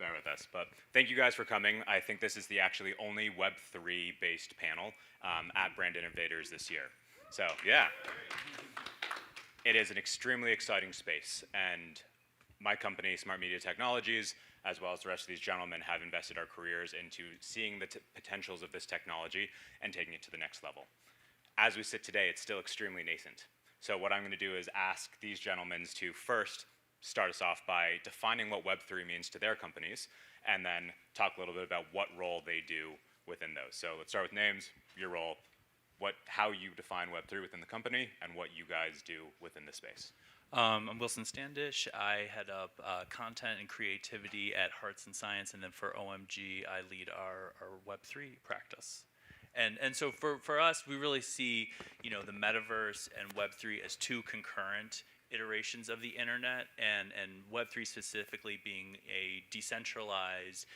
bear with us. But thank you guys for coming. I think this is the actually only Web3 based panel at Brand Innovators this year. So yeah, it is an extremely exciting space, and my company, SmartMedia Technologies, as well as the rest of these gentlemen, have invested our careers into seeing the potentials of this technology and taking it to the next level. As we sit today, it's still extremely nascent. So what I'm going to do is ask these gentlemen to first start us off by defining what Web3 means to their companies, and then talk a little bit about what role they do within those. So let's start with names, your role, how you define Web3 within the company, and what you guys do within the space. I'm Wilson Standish. I head up content and creativity at Hearts and Science, and then for OMG, I lead our Web3 practice. And so for us, we really see the metaverse and Web3 as two concurrent iterations of the internet, and Web3 specifically being a decentralized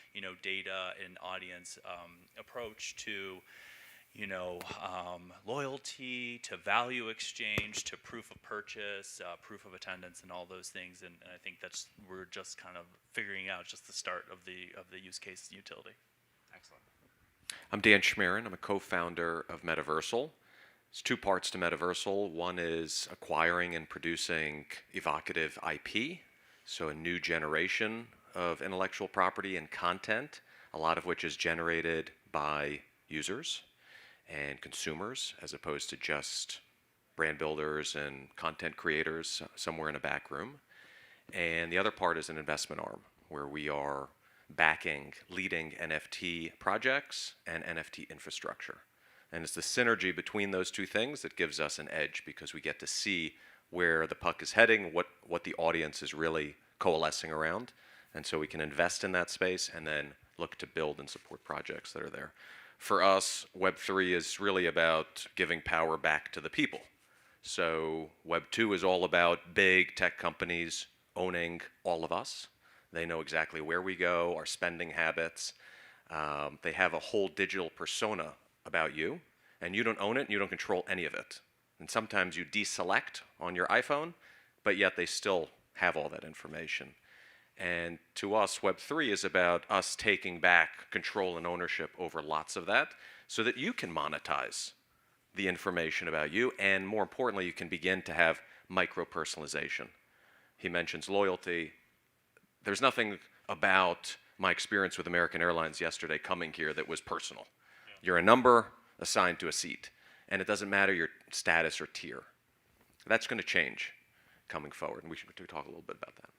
data and audience approach to loyalty, to value exchange, to proof of purchase, proof of attendance, and all those things. And I think we're just kind of figuring out just the start of the use case utility. Excellent. I'm Dan Schmerin. I'm a co-founder of Metaversal. There's two parts to Metaversal. One is acquiring and producing evocative IP, so a new generation of intellectual property and content, a lot of which is generated by users and consumers, as opposed to just brand builders and content creators somewhere in a back room. And the other part is an investment arm, where we are backing leading NFT projects and NFT infrastructure. And it's the synergy between those two things that gives us an edge, because we get to see where the puck is heading, what the audience is really coalescing around. And so we can invest in that space and then look to build and support projects that are there. For us, Web3 is really about giving power back to the people. So Web2 is all about big tech companies owning all of us. They know exactly where we go, our spending habits. They have a whole digital persona about you, and you don't own it and you don't control any of it. And sometimes you deselect on your iPhone, but yet they still have all that information. And to us, Web3 is about us taking back control and ownership over lots of that, so that you can monetize the information about you, and more importantly, you can begin to have micro-personalization. He mentions loyalty. There's nothing about my experience with American Airlines yesterday coming here that was personal. Yeah. You're a number assigned to a seat, and it doesn't matter your status or tier. That's going to change coming forward, and we should talk a little bit about that.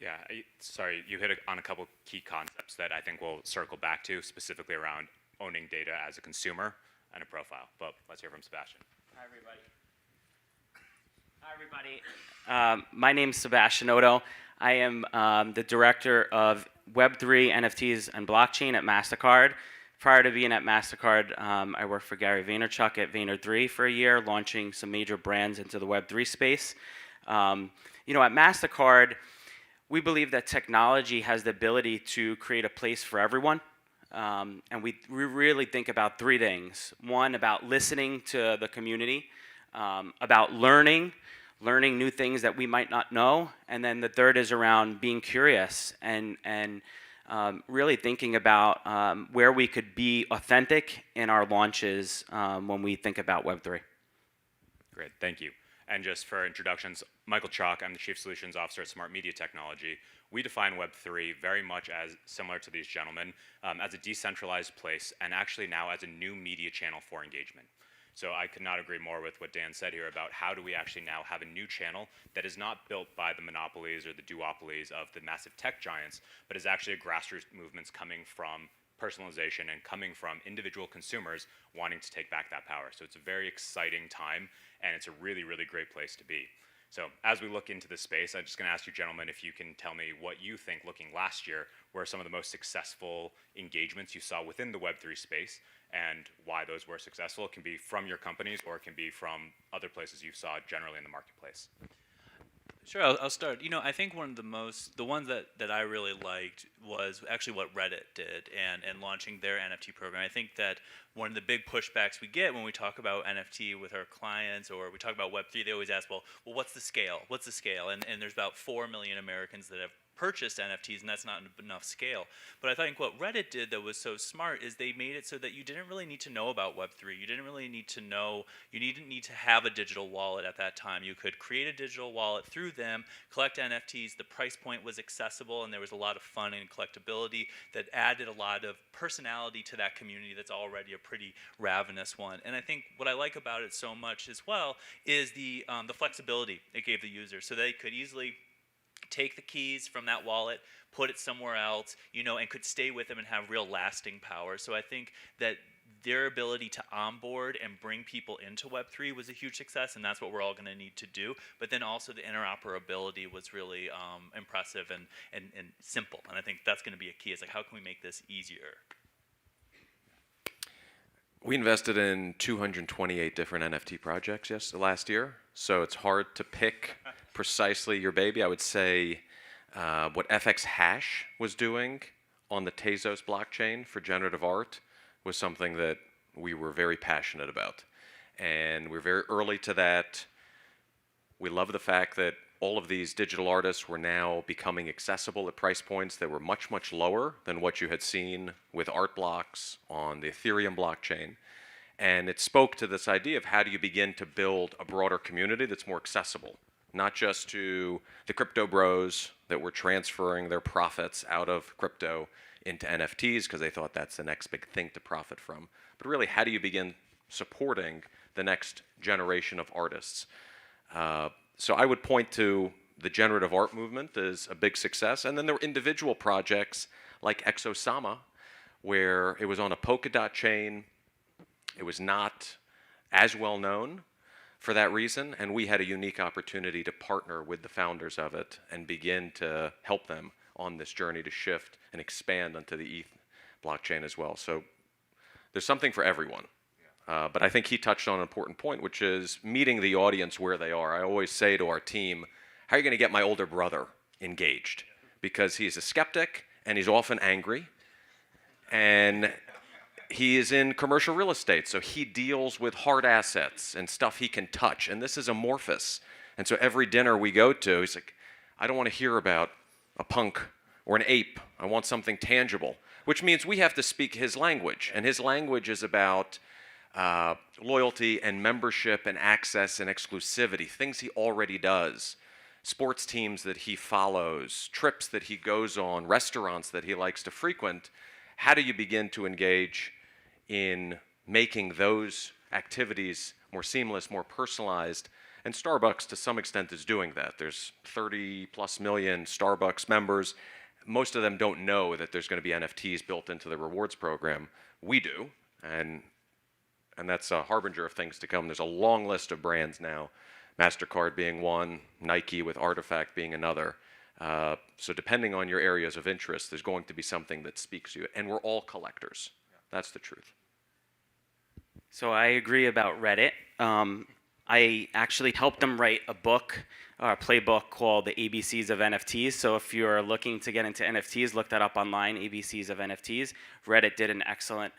Yeah, sorry, you hit on a couple key concepts that I think we'll circle back to, specifically around owning data as a consumer and a profile. But let's hear from Sebastian. Hi, everybody. My name's Sebastian Odo. I am the director of Web3, NFTs, and blockchain at MasterCard. Prior to being at MasterCard, I worked for Gary Vaynerchuk at Vayner3 for a year, launching some major brands into the Web3 space. At MasterCard, we believe that technology has the ability to create a place for everyone. And we really think about three things. One, about listening to the community, about learning new things that we might not know. And then the third is around being curious and really thinking about where we could be authentic in our launches when we think about Web3. Great, thank you. And just for introductions, Michael Chock, I'm the Chief Solutions Officer at SmartMedia Technology. We define Web3 very much as similar to these gentlemen, as a decentralized place, and actually now as a new media channel for engagement. So I could not agree more with what Dan said here about how do we actually now have a new channel that is not built by the monopolies or the duopolies of the massive tech giants, but is actually a grassroots movements coming from personalization and coming from individual consumers wanting to take back that power. So it's a very exciting time, and it's a really, really great place to be. So as we look into this space, I'm just going to ask you gentlemen if you can tell me what you think, looking last year, were some of the most successful engagements you saw within the Web3 space, and why those were successful. It can be from your companies, or it can be from other places you saw generally in the marketplace. Sure, I'll start. I think one of the ones that I really liked was actually what Reddit did and launching their NFT program. I think that one of the big pushbacks we get when we talk about NFT with our clients or we talk about Web3, they always ask, well, what's the scale? What's the scale? And there's about 4 million Americans that have purchased NFTs, and that's not enough scale. But I think what Reddit did that was so smart is they made it so that you didn't really need to know about Web3. You didn't really need to know, you didn't need to have a digital wallet at that time. You could create a digital wallet through them, collect NFTs. The price point was accessible, and there was a lot of fun and collectability that added a lot of personality to that community that's already a pretty ravenous one. And I think what I like about it so much as well is the flexibility it gave the user, so they could easily take the keys from that wallet, put it somewhere else, and could stay with them and have real lasting power. So I think that their ability to onboard and bring people into Web3 was a huge success, and that's what we're all going to need to do. But then also the interoperability was really impressive and simple, and I think that's going to be a key. It's like, how can we make this easier? We invested in 228 different NFT projects last year, so it's hard to pick precisely your baby. I would say what FX Hash was doing on the Tezos blockchain for generative art was something that we were very passionate about. And we're very early to that. We love the fact that all of these digital artists were now becoming accessible at price points that were much, much lower than what you had seen with art blocks on the Ethereum blockchain. And it spoke to this idea of how do you begin to build a broader community that's more accessible, not just to the crypto bros that were transferring their profits out of crypto into NFTs because they thought that's the next big thing to profit from, but really how do you begin supporting the next generation of artists? So I would point to the generative art movement as a big success, and then there were individual projects like Exosama, where it was on a Polkadot chain. It was not as well known for that reason, and we had a unique opportunity to partner with the founders of it and begin to help them on this journey to shift and expand onto the ETH blockchain as well. So there's something for everyone. But I think he touched on an important point, which is meeting the audience where they are. I always say to our team, how are you going to get my older brother engaged? Because he's a skeptic, and he's often angry, and he is in commercial real estate, so he deals with hard assets and stuff he can touch, and this is amorphous. And so every dinner we go to, he's like, I don't want to hear about a punk or an ape. I want something tangible, which means we have to speak his language, and his language is about loyalty and membership and access and exclusivity, things he already does, sports teams that he follows, trips that he goes on, restaurants that he likes to frequent. How do you begin to engage in making those activities more seamless, more personalized? And Starbucks, to some extent, is doing that. There's 30+ million Starbucks members. Most of them don't know that there's going to be NFTs built into the rewards program. We do, and that's a harbinger of things to come. There's a long list of brands now, MasterCard being one, Nike with Artifact being another. So depending on your areas of interest, there's going to be something that speaks to you. And we're all collectors. That's the truth. So I agree about Reddit. I actually helped them write a book, a playbook called The ABCs of NFTs. So if you're looking to get into NFTs, look that up online, ABCs of NFTs. Reddit did an excellent,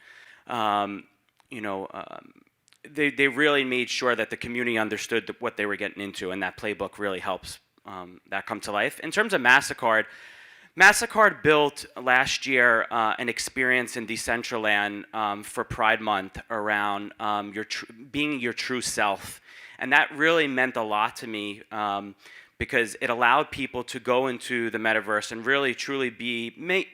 they really made sure that the community understood what they were getting into, and that playbook really helps that come to life. In terms of MasterCard, MasterCard built last year an experience in Decentraland for Pride Month around being your true self. And that really meant a lot to me because it allowed people to go into the metaverse and really truly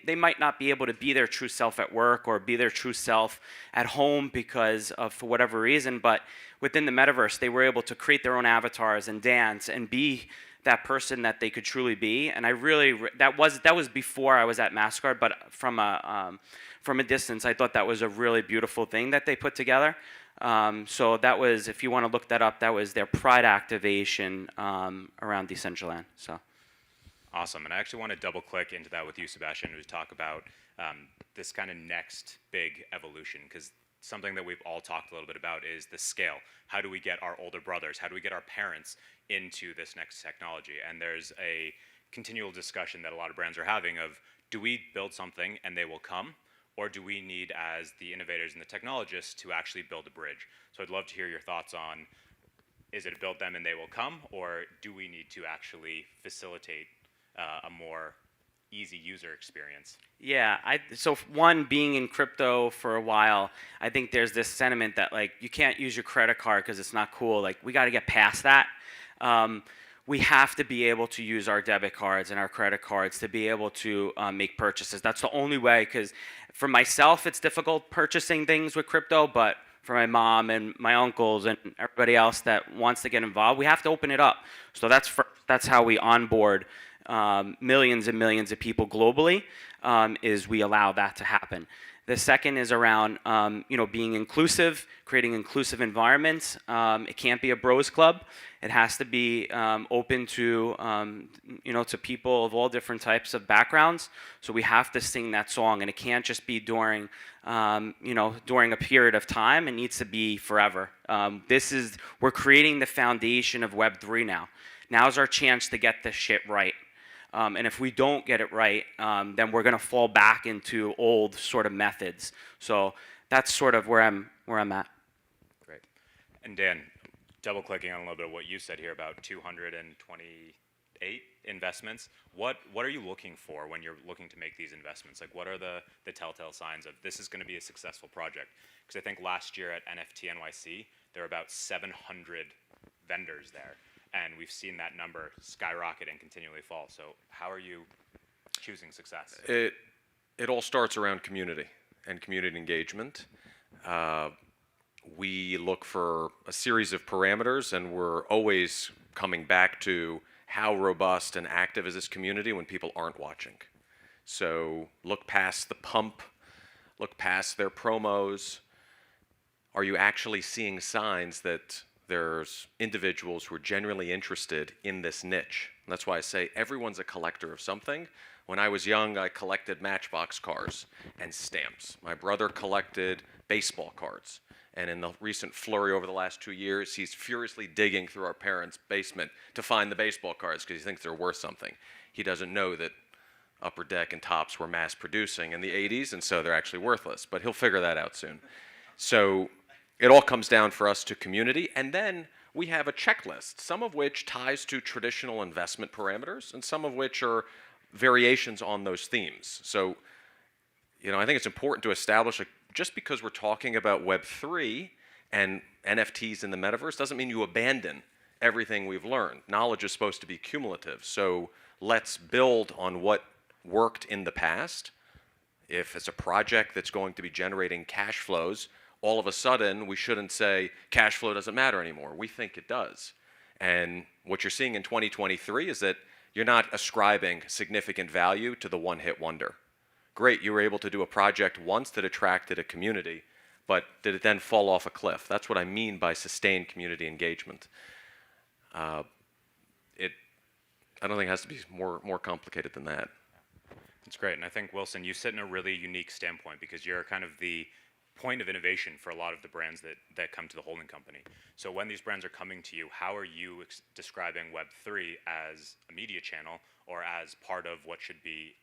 they might not be able to be their true self at work or be their true self at home because of, for whatever reason, but within the metaverse, they were able to create their own avatars and dance and be that person that they could truly be. And I really, that was before I was at MasterCard, but from a distance, I thought that was a really beautiful thing that they put together. So that was, if you want to look that up, that was their Pride activation around Decentraland. So. Awesome, and I actually want to double click into that with you, Sebastian, to talk about this kind of next big evolution, because something that we've all talked a little bit about is the scale. How do we get our older brothers, how do we get our parents into this next technology? And there's a continual discussion that a lot of brands are having of, do we build something and they will come, or do we need, as the innovators and the technologists, to actually build a bridge? So I'd love to hear your thoughts on, is it build them and they will come, or do we need to actually facilitate a more easy user experience? Yeah, so one, being in crypto for a while, I think there's this sentiment that like you can't use your credit card because it's not cool. Like we got to get past that. We have to be able to use our debit cards and our credit cards to be able to make purchases. That's the only way, because for myself, it's difficult purchasing things with crypto, but for my mom and my uncles and everybody else that wants to get involved, we have to open it up. So that's how we onboard millions and millions of people globally, is we allow that to happen. The second is around being inclusive, creating inclusive environments. It can't be a bros club. It has to be open to to people of all different types of backgrounds. So we have to sing that song, and it can't just be during during a period of time. It needs to be forever. We're creating the foundation of Web3 now. Now's our chance to get this shit right. And if we don't get it right, then we're going to fall back into old sort of methods. So that's sort of where I'm at. Great. And Dan, double clicking on a little bit of what you said here about 228 investments. What are you looking for when you're looking to make these investments? Like, what are the telltale signs of this is going to be a successful project? Because I think last year at NFT NYC, there were about 700 vendors there. And we've seen that number skyrocket and continually fall. So how are you choosing success? It all starts around community and community engagement. We look for a series of parameters, and we're always coming back to how robust and active is this community when people aren't watching. So look past the pump, look past their promos. Are you actually seeing signs that there's individuals who are genuinely interested in this niche? And that's why I say everyone's a collector of something. When I was young, I collected Matchbox cars and stamps. My brother collected baseball cards. And in the recent flurry over the last 2 years, he's furiously digging through our parents' basement to find the baseball cards because he thinks they're worth something. He doesn't know that Upper Deck and Topps were mass producing in the 80s, and so they're actually worthless. But he'll figure that out soon. So it all comes down for us to community, and then we have a checklist, some of which ties to traditional investment parameters, and some of which are variations on those themes. So, I think it's important to establish, just because we're talking about Web3 and NFTs in the metaverse doesn't mean you abandon everything we've learned. Knowledge is supposed to be cumulative, so let's build on what worked in the past. If it's a project that's going to be generating cash flows, all of a sudden, we shouldn't say cash flow doesn't matter anymore. We think it does. And what you're seeing in 2023 is that you're not ascribing significant value to the one-hit wonder. Great, you were able to do a project once that attracted a community, but did it then fall off a cliff? That's what I mean by sustained community engagement. I don't think it has to be more complicated than that. That's great. And I think, Wilson, you sit in a really unique standpoint because you're kind of the point of innovation for a lot of the brands that come to the holding company. So when these brands are coming to you, how are you describing Web3 as a media channel or as part of what should be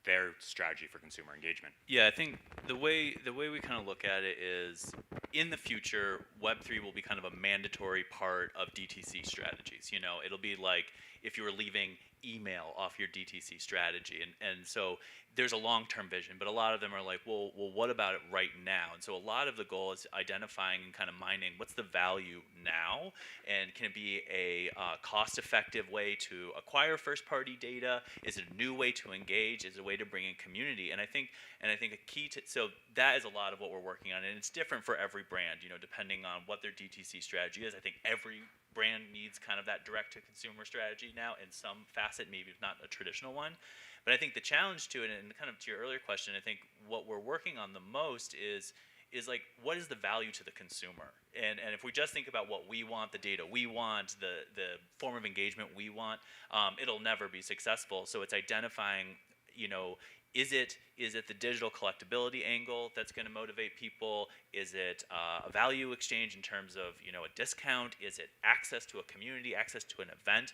their strategy for consumer engagement? Yeah, I think the way we kind of look at it is, in the future, Web3 will be kind of a mandatory part of DTC strategies. It'll be like if you were leaving email off your DTC strategy, and so there's a long-term vision, but a lot of them are like, well, what about it right now? And so a lot of the goal is identifying and kind of mining what's the value now, and can it be a cost-effective way to acquire first-party data? Is it a new way to engage? Is it a way to bring in community? And I think a key to, so that is a lot of what we're working on, and it's different for every brand, depending on what their DTC strategy is. I think every brand needs kind of that direct-to-consumer strategy now in some facet, maybe not a traditional one. But I think the challenge to it, and kind of to your earlier question, I think what we're working on the most is like, what is the value to the consumer? And if we just think about what we want, the data we want, the form of engagement we want, it'll never be successful. So it's identifying, is it the digital collectability angle that's going to motivate people? Is it a value exchange in terms of a discount? Is it access to a community, access to an event,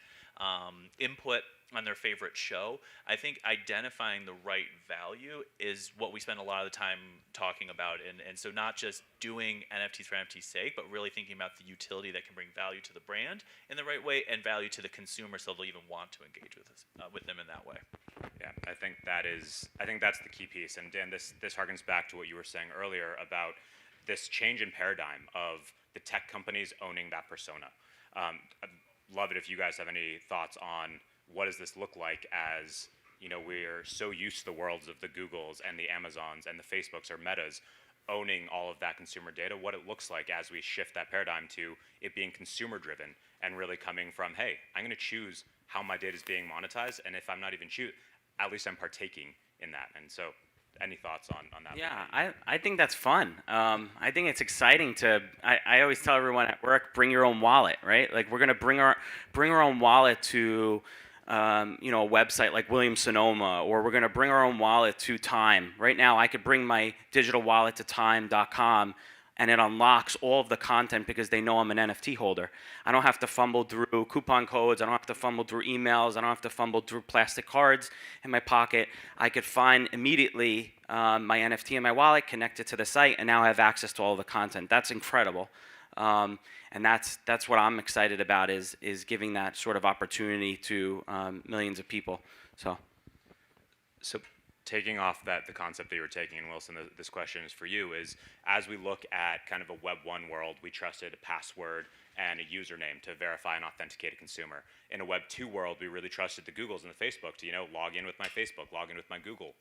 input? on their favorite show. I think identifying the right value is what we spend a lot of the time talking about. And so not just doing NFTs for NFT's sake, but really thinking about the utility that can bring value to the brand in the right way and value to the consumer so they'll even want to engage with us, with them in that way. Yeah, I think that's the key piece. And Dan, this harkens back to what you were saying earlier about this change in paradigm of the tech companies owning that persona. I'd love it if you guys have any thoughts on what does this look like as, we're so used to the worlds of the Googles and the Amazons and the Facebooks or Metas owning all of that consumer data, what it looks like as we shift that paradigm to it being consumer driven and really coming from, hey, I'm going to choose how my data is being monetized, and if I'm not even at least I'm partaking in that. And so any thoughts on that? Yeah, I think that's fun. I think it's exciting I always tell everyone at work, bring your own wallet, right? Like we're gonna bring our own wallet to a website like Williams-Sonoma, or we're gonna bring our own wallet to Time. Right now, I could bring my digital wallet to Time.com, and it unlocks all of the content because they know I'm an NFT holder. I don't have to fumble through coupon codes. I don't have to fumble through emails. I don't have to fumble through plastic cards in my pocket. I could find immediately my NFT in my wallet, connect it to the site, and now I have access to all the content. That's incredible. And that's what I'm excited about is giving that sort of opportunity to millions of people. So taking off the concept that you were taking, and Wilson, this question is for you, is as we look at kind of a Web 1 world, we trusted a password and a username to verify and authenticate a consumer. In a Web 2 world, we really trusted the Googles and the Facebook to, log in with my Facebook, log in with my Google.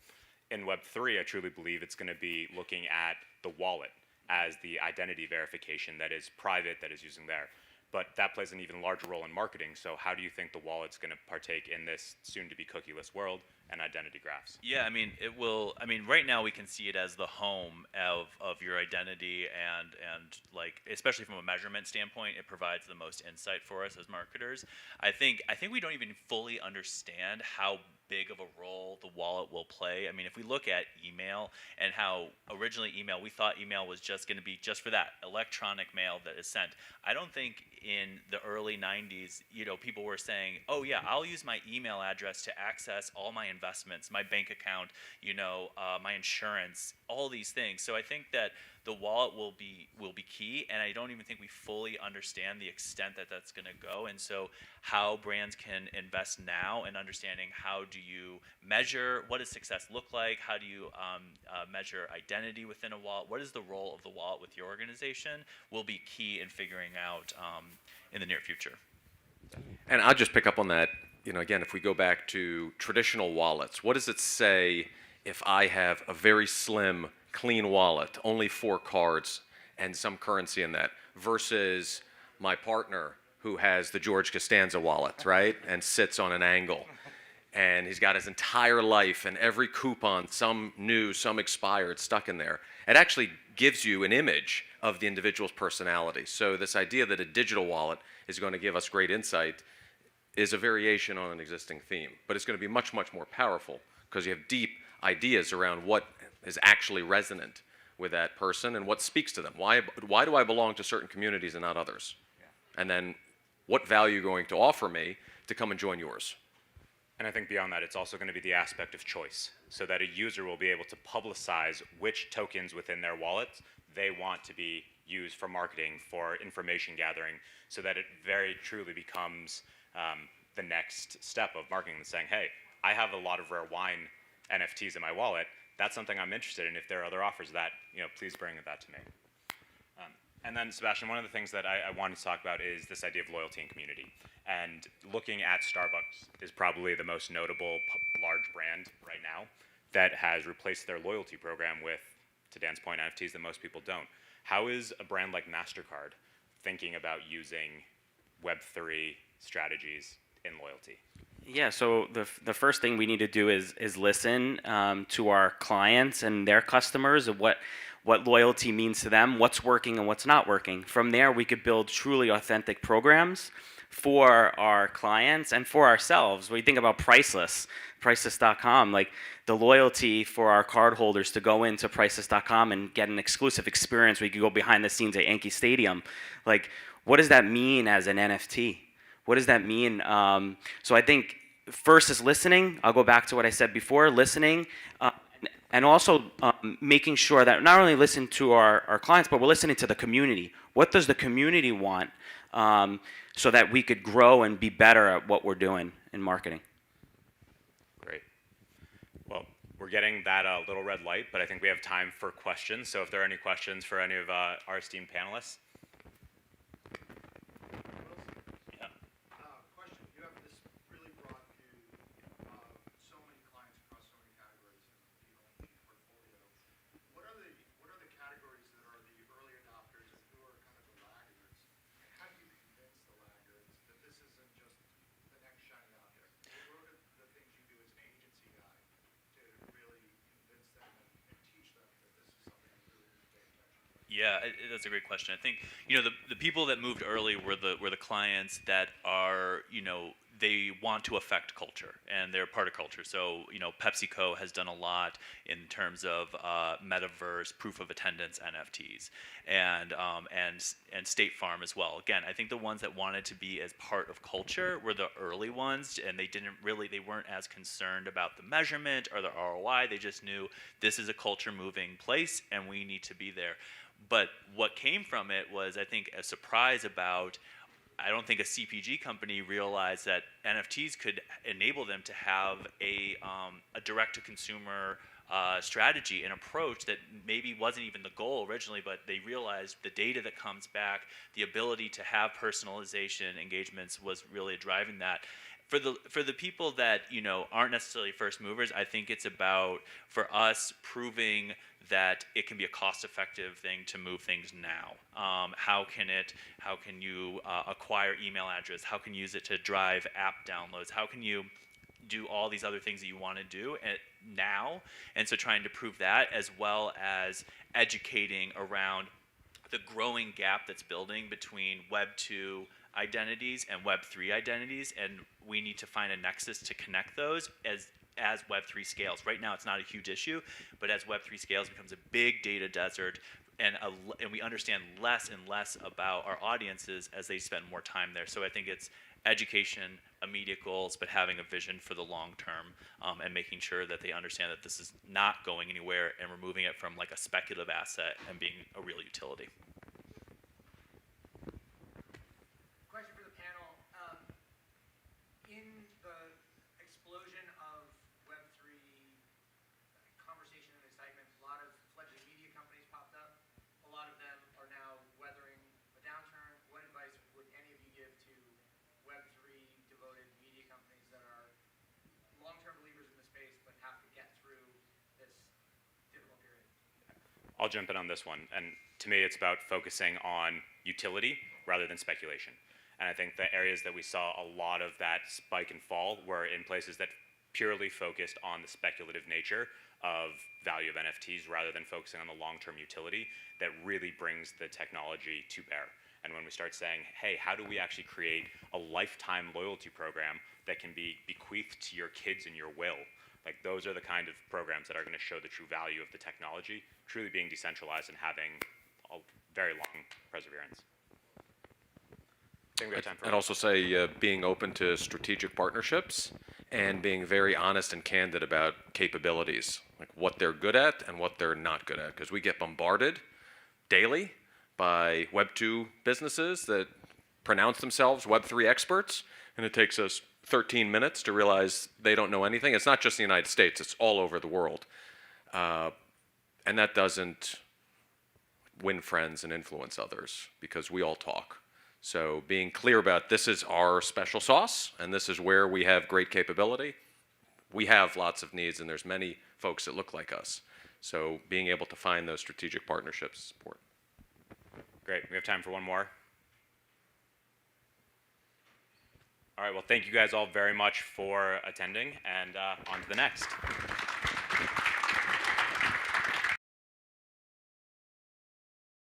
In Web 3, I truly believe it's going to be looking at the wallet as the identity verification that is private, that is using there. But that plays an even larger role in marketing. So how do you think the wallet's going to partake in this soon-to-be cookieless world and identity graphs? Yeah, I mean, it will. I mean, right now we can see it as the home of your identity, and like, especially from a measurement standpoint, it provides the most insight for us as marketers. I think we don't even fully understand how big of a role the wallet will play. I mean, if we look at email and how originally we thought email was just going to be just for that electronic mail that is sent. I don't think in the early 90s, people were saying, oh yeah, I'll use my email address to access all my investments, my bank account, my insurance, all these things. So I think that the wallet will be key, and I don't even think we fully understand the extent that that's going to go. And so how brands can invest now in understanding how do you measure, what does success look like, how do you measure identity within a wallet, what is the role of the wallet with your organization, will be key in figuring out in the near future. And I'll just pick up on that. Again, if we go back to traditional wallets, what does it say if I have a very slim, clean wallet, only 4 cards and some currency in that, versus my partner who has the George Costanza wallet, right, and sits on an angle, and he's got his entire life and every coupon, some new, some expired, stuck in there. It actually gives you an image of the individual's personality. So this idea that a digital wallet is going to give us great insight is a variation on an existing theme, but it's going to be much, much more powerful because you have deep ideas around what is actually resonant with that person and what speaks to them. Why do I belong to certain communities and not others? Yeah. And then what value are you going to offer me to come and join yours? And I think beyond that, it's also going to be the aspect of choice, so that a user will be able to publicize which tokens within their wallets they want to be used for marketing, for information gathering, so that it very truly becomes the next step of marketing and saying, hey, I have a lot of rare wine NFTs in my wallet. That's something I'm interested in. If there are other offers of that, please bring that to me. And then, Sebastian, one of the things that I wanted to talk about is this idea of loyalty and community. And looking at Starbucks is probably the most notable large brand right now that has replaced their loyalty program with, to Dan's point, NFTs that most people don't. How is a brand like MasterCard thinking about using Web3 strategies in loyalty? Yeah, so the first thing we need to do is listen to our clients and their customers of what loyalty means to them, what's working and what's not working. From there, we could build truly authentic programs for our clients and for ourselves. When you think about Priceless.com, like the loyalty for our cardholders to go into Priceless.com and get an exclusive experience where you can go behind the scenes at Yankee Stadium. Like, what does that mean as an NFT? What does that mean? So I think first is listening. I'll go back to what I said before, listening, and also making sure that not only listen to our clients, but we're listening to the community. What does the community want, so that we could grow and be better at what we're doing in marketing? Great. Well, we're getting that little red light, but I think we have time for questions. So if there are any questions for any of our esteemed panelists. Yeah. Question. You have this really broad view of so many clients across so many categories in the OMG portfolio. What are the categories that are the early adopters and who are kind of the laggards? And how do you convince the laggards that this isn't just the next shiny object? What are the things you do as an agency guy to really convince them and teach them that this is something you really need to pay attention to? Yeah, that's a great question. I think the people that moved early were the clients that are they want to affect culture and they're part of culture. So PepsiCo has done a lot in terms of metaverse, proof of attendance, NFTs, and State Farm as well. Again, I think the ones that wanted to be as part of culture were the early ones, and they weren't as concerned about the measurement or the ROI. They just knew this is a culture moving place and we need to be there. But what came from it was, I think, a surprise about, I don't think a CPG company realized that NFTs could enable them to have a direct-to-consumer strategy and approach that maybe wasn't even the goal originally, but they realized the data that comes back, the ability to have personalization engagements was really driving that. For the people that aren't necessarily first movers, I think it's about, for us, proving that it can be a cost-effective thing to move things now. How can you acquire email address? How can you use it to drive app downloads? How can you do all these other things that you want to do now? And so trying to prove that, as well as educating around the growing gap that's building between Web 2 identities and Web 3 identities, and we need to find a nexus to connect those as Web 3 scales. Right now, it's not a huge issue, but as Web 3 scales, it becomes a big data desert, and we understand less and less about our audiences as they spend more time there. So I think it's education, immediate goals, but having a vision for the long term, and making sure that they understand that this is not going anywhere, and removing it from like a speculative asset and being a real utility. Question for the panel. In the explosion of Web3 conversation and excitement, a lot of fledgling media companies popped up. A lot of them are now weathering a downturn. What advice would any of you give to Web3 devoted media companies that are long-term believers in the space but have to get through this difficult period? I'll jump in on this one. And to me, it's about focusing on utility rather than speculation. And I think the areas that we saw a lot of that spike and fall were in places that purely focused on the speculative nature of value of NFTs rather than focusing on the long-term utility that really brings the technology to bear. And when we start saying, hey, how do we actually create a lifetime loyalty program that can be bequeathed to your kids in your will? Like, those are the kind of programs that are going to show the true value of the technology, truly being decentralized and having a very long perseverance. I think we have time for I'd also say being open to strategic partnerships and being very honest and candid about capabilities, like what they're good at and what they're not good at. Because we get bombarded daily by Web 2 businesses that pronounce themselves Web 3 experts, and it takes us 13 minutes to realize they don't know anything. It's not just the United States, it's all over the world. And that doesn't win friends and influence others, because we all talk. So being clear about this is our special sauce and this is where we have great capability. We have lots of needs and there's many folks that look like us. So being able to find those strategic partnerships is important. Great. We have time for one more. All right. Well, thank you guys all very much for attending, and on to the next.